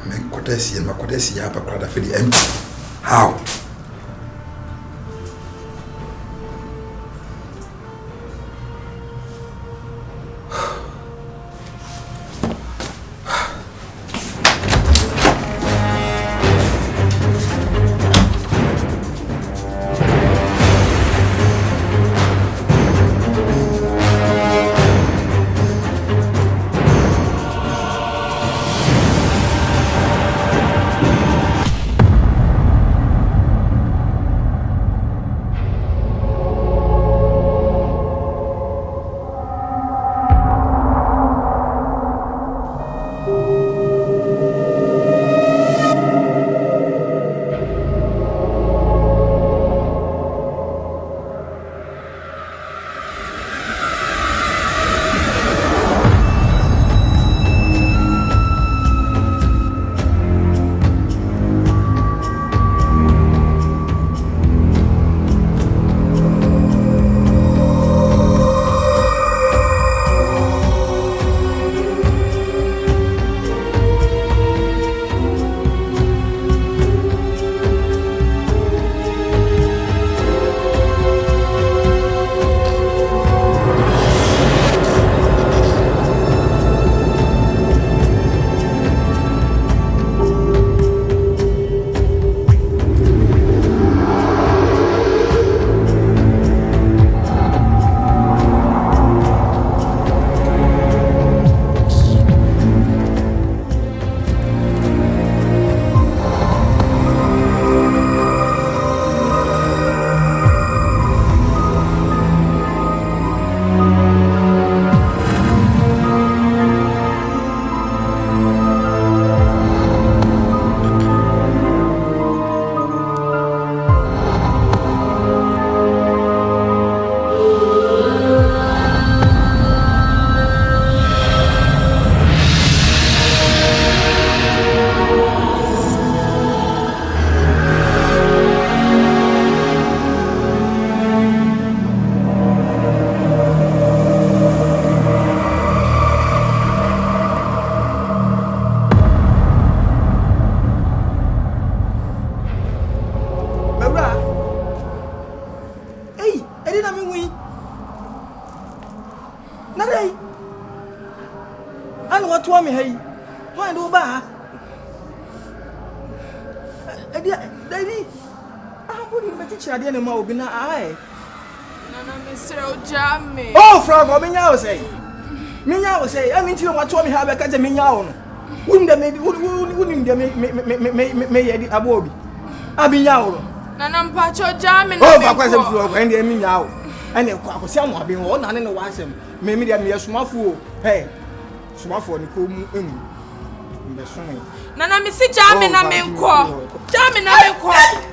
Men kodesi ma kodesi ya pa kwada fe di empty. How? Oh, from Minya was say. Minya was say, I mean, you want to me have a cat of Minya. Wouldn't they abobi? Abinyao. Nanam Pacho Jamin. Oh, for question, and the Minyao. And the Quacosan have been one and one Asem. Maybe they are small fool. Hey, small for the coom. Nana Missy Jamin, I mean, call. Jamin, I mean, call.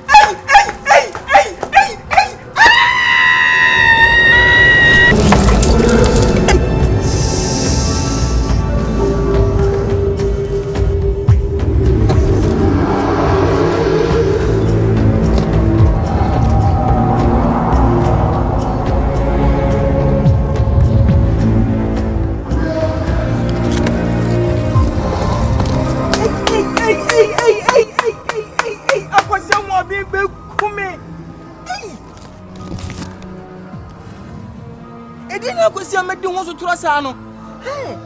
Sano. Hey.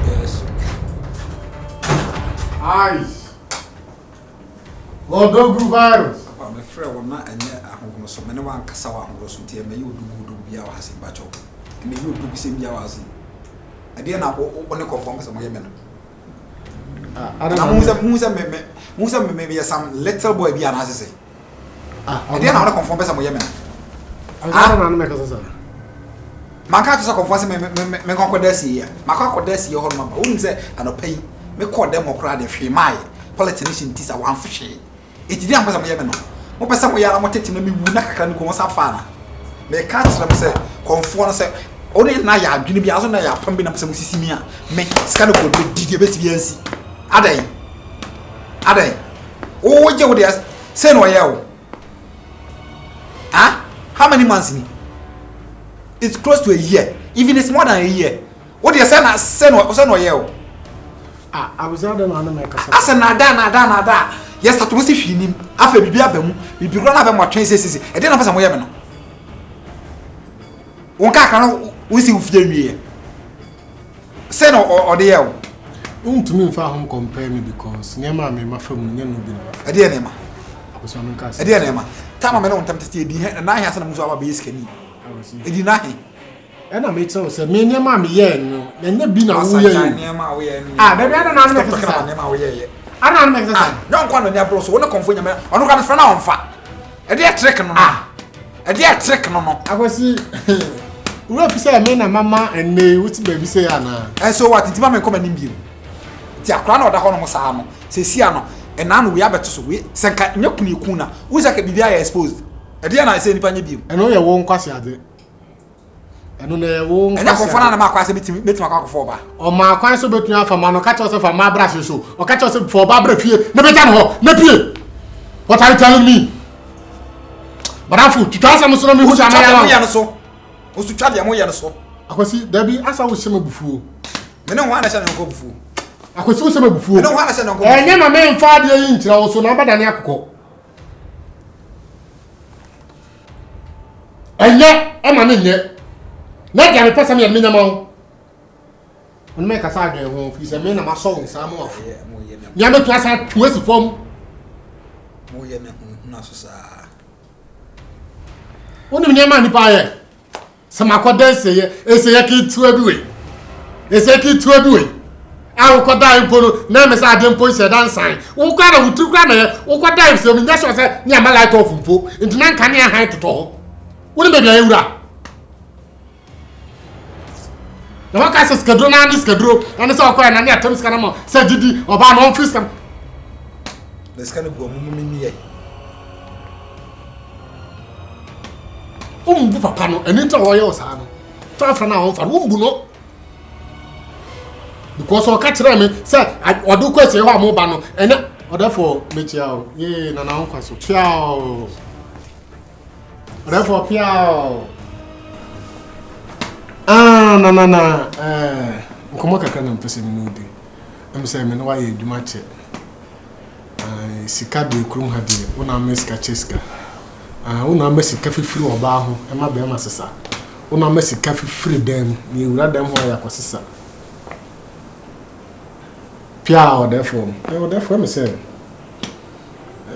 Yes. Eyes. Logo virus. I'm afraid we're not and yet I don't know so many one Casawa and Rosso Tia may you do be our house in Bacho. And may you do the same hours. I didn't want to conform some women. I don't know. Musa maybe some little boy be an assassin. I didn't want to conform some women. I don't know. My cat is a conform me conquer this year. My conquer this year, home, wouldn't say, and pay me call them or crowd if my politician tis a one fishy. It didn't have some women. What person we are wanted to me would not go so far. May cats say, conform say, only Naya, Guinea, as I am pumping up some Sissimia, make scandal with DBS. Are they? Oh, what you would say, no, how many months? It's close to a year. Even it's more than a year. What do you say? No yell. I was out on America. I said, nada. Yes, that was if you knew. After we be up, we be run up and what traces. I didn't have some women. One car we see with you. Say no or the yell. To me, if I home compare me because near my family, no be. I dear Nema. I was on the I dear Nema. Time I don't attempt to stay, and I have some of base skinny. It did nothing. And I made so say, me near mammy, no, and you be no near my way. Ah, maybe I don't know. I don't make that. Don't want to never so one confirm me. I don't for now on fat. A dear trick no. A dear trick no. I was see. We say me na mama and me what baby say ana. And so what intima me come in you. Ti akra na oda ho no sa no. Se sia no. And now we abeto so we senka nyakuni kuna. We say ka bibia exposed. E dear na say nipa nya biom. And no ye won kwase ade. And no ye won kwase. And akofo na ma kwase metima akofo ba. O ma kwan so betu afa ma no ka che fa ma bra so. O ka che for ba bra fie. Na be ja no ho. Na pie. What are you telling me? Barafu, tu twa sam so no me hu ja na ya so. Osu twa de amoya no so. Akwasi dabi asa wo hye mabufuo. Me no ho ana hye no bufuo. Akwasi wo hye mabufuo. Me no ho ana hye no bufuo. Enye ma me mfa de yi ntira wo so na abada ne akokọ. Enye e ma me nye. Na dia me pesa me me nyama ho. Onu me kasa adwe ho fi se me na ma so wo sa mo afo. Nya me twa sa twesi fom. Mo ye me na so sa. Onu me ma ni pa ye. Sama koda ese ki tu abiwe. Ese ki tu abiwe. A koda impolo na me sa ade mpo se dan san. Wo kwa na wutu kwa na wo koda ese mi nya so se nya ma light off mpo. Nti na nka ne han toto ho. Wo ne be bia ewura. Na waka se skedro na andi skedro. Ani se okwa na ne atem skana mo. Se didi oba no office kam. Le skana go mu mi ye. Bu papa no eni nta wo ye osa no fa na won fa wo no because o ka kire me say odo kwese ho amu ba no ene therefore mechia o ye na won kwaso piao therefore piao na nkomo kaka na mpese ni no de say me no wa ye adwuma che sika de krum ha de una me sika cheska una mesika fifiri oba ho e ma be ma sesa una mesika fifiri dem ni ewura dem ho ya kwasesa pia o therefore me say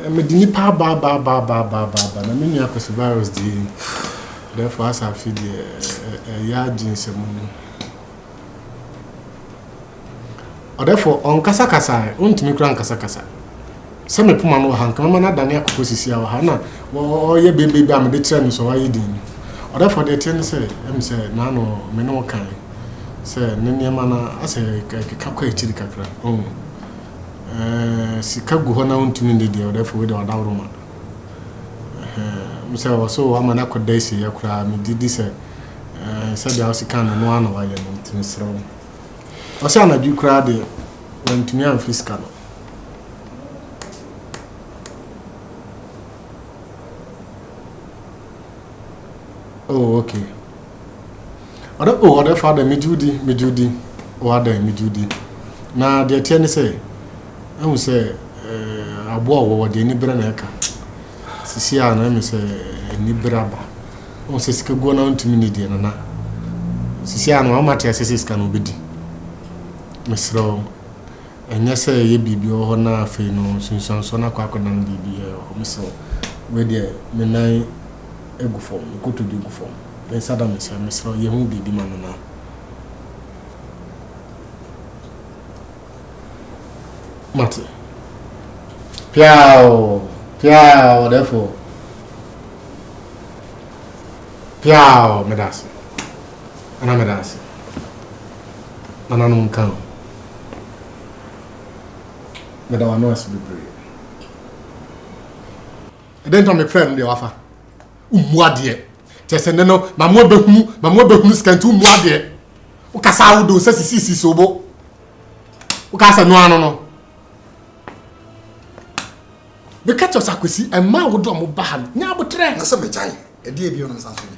me dini pa ba na me nya kwase virus di therefore as I feel ya jinse mu o therefore on kasa untimi kura kasa Some puma no han kama na dane akoko sisi awa ha na wo ye bebe am de kire no so wa yidin oda for the ten say say na no me no kan say ne niema na ase ka kwa echiri kakra sika gu ho na untumi de dia oda for we da woro ma say so ama na koda isi yakura me didi say say dia sika no ana wa ye no ntimi sro o say na du kra de wantumi am fiska no. Oh, okay. Other father, me Judy, or other me Judy. Now, the attorney say, I will say, a boy or the Nibranaka. Siciana, I say, Nibraba. Oh, says, go on to me, dear Nana. Siciano, how much as can be. Miss Rowe, and yes, ye be your honor, Fino, since on Sona Quackodan be or Miss Rowe, where dear, Menai. Go form, go to the go form. Then Saddam is a Miss Roy, you won't be the man now. Marty. Piao, therefore. Piao, Medasi. And I'm Medasi. And I don't count. But I know I should be brave. I didn't tell my friend the offer. Umuade tese ne no mamo behunu skantu umuade o kasa wudo se sisi sobo o kasa no ano no be catch us akwesi e ma wudo mo ba ha nya abotre na se me chai e die bi ono nsanso ni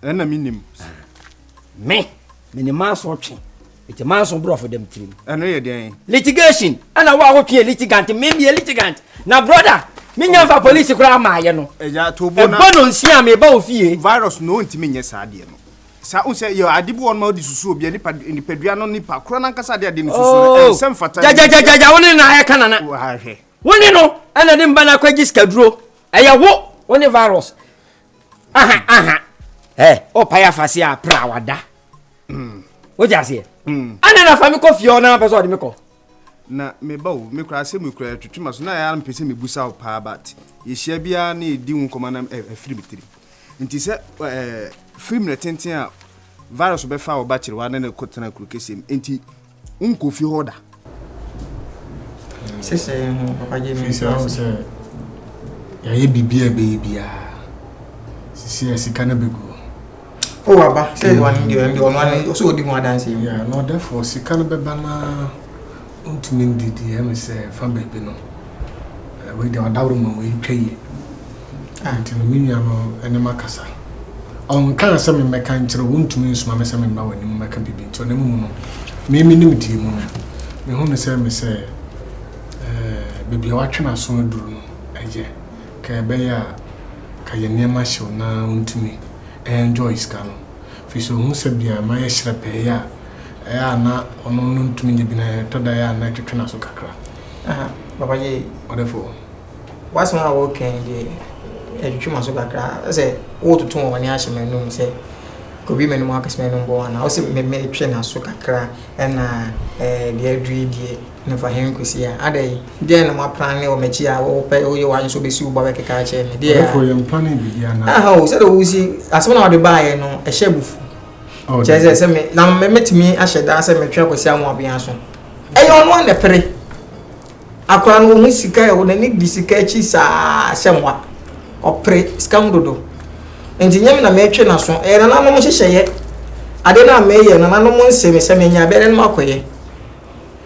ɛna minim me ni manso twe ite manso bro for them trim ɛno yɛ den litigation ana wa ho twe litigant me be litigant na brother me nya fa police kura ma ye no ɛja to bo na no nsia me ba ofie virus no ntimi nyɛ saa de no sa un say yo adibu on ma di susu obi nipa dua no nipa kura na nkasa de ade no susu ensem fata ja woni na he kana na wa hwe woni no ana de mba na kwaji skaduro ɛyɛ wo woni virus aha o pa ya fase a pra wada wo jase ana na fa me ko fie na person de me ko na me ba wo me kura se me kura tutuma so na ya mpese me busa o pa bat ye hia bia na edi hu koma na afiri bitiri nti se film na tenten a virus be fa o ba kire wa na ko tena kuru kesem nti unko fi hoda sese papa je mi se ya ye bibia be bia sisi asika na begu o baba say one ndi ono so odi mu adanse ya no therefore sika na beba na untumi ndidi em se fa bebe no we de adawro ma we twaye anti no minya no enema kasa on kan se me meka nkyere wontumi nsuma me se me ba wani meka bibi nti onemu mu no me nim di mu no me hu ne se me se bibi wa twena so duru no aye ka be ya ka ye nema hyew na wontumi enjoy ska no fi so hu se bia ma ye hyere pe ya na ono no ntumi nye bina to da ya na twetwena so kakra papa je wonderful what's my work and the twetwema so kakra say wo tutu woni a hye menum say ko bi menum akase menum bo na o se me twe na so kakra na de adui die ne fa hen kwesi a adai de na ma plan o mechi a wo pe o ye wan so be si wo ba be keka che ne de for your planning bi ya na o se do wusi asem na wo de bae no e hye bufu cheze se me na metimi a hye da se me twe kwesi amu abia so e ye ono na pere akwa no hu sika e wo na ni di sika chi sa semwa opre skam dodo enti nyame na metwe na so e na no mo hyehyeye ade na meye na no mo nseme se me nya bere no makoye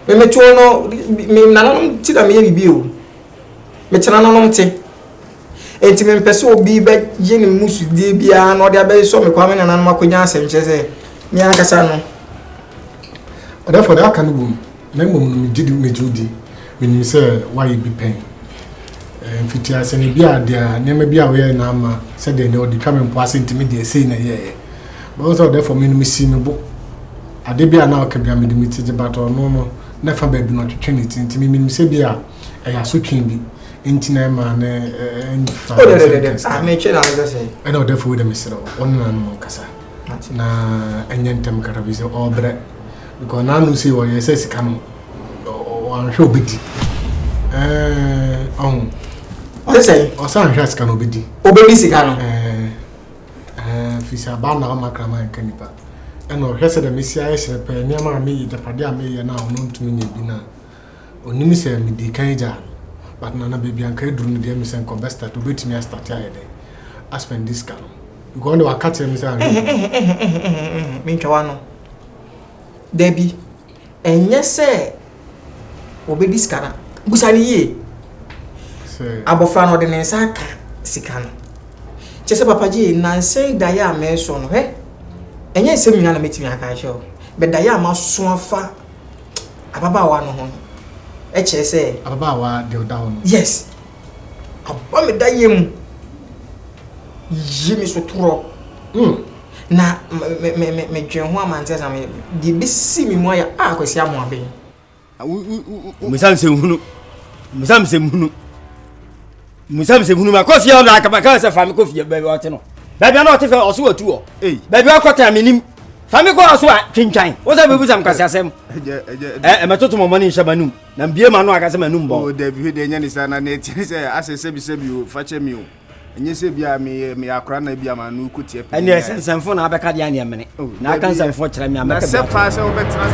me metu no me na no ti da meye bibi o me tena no no mte enti me mpese obi be ye ni musu die bia na ode abe so me kwa me na no makonya asem cheze mi akasa no therefore that can boom na mum no me judi me ni se why be pen mfitia se ne bia dia nema bia we na ama se de ne odi twame mpo ase ntimi de sei na ye but so therefore me no me si me bo ade bia na ka bia me de mitije bato no na fa ba bi no twetwe ne ntimi me se bia ya so twen bi ntina ma ne me che na go say I know therefore we de me se on na no kasa na enyentem karabize obre because na no say we say sika no on show bidi o say o san hwa sika no bidi obedi sika no fisa ba na ma krama nkanipa eno hwe se de mesia yesre pe niam me yi dapade a me ye na ono ntumi nya bi na onimi se me di kan ja but na baby anka eduru no de me se nko best to betimi start ya de aspend this can you go on the wakati me say me ntwa no debi enye se obedi skana busani ye abofra no de nensa ka sika no chese papa ji na sei da ya me so no he enye se mina na metimi aka che o be da ya ma so afa ababa wa no ho e che se ababa wa de oda ho yes abba me da yem yimi so turo na me dwen ho amante sa me di bisi mi mo ya akwesi amo aben musamse hunu ma kofi ya na akaba se fami kofi ba bi ote no ba bi na ote fe oso atu o ba bi akota menim fami ko oso a twintwan wo se bebu sam kase asem metoto mo mani shabanum na bie ma no akase manum bo o de bi de nya ni sa na ne ti se asese bi o fache mi o enye se bia me akra na bia ma no kutie pe ene senfo na abeka dia ne mene na kan senfo kire me ameka na se pa se obetra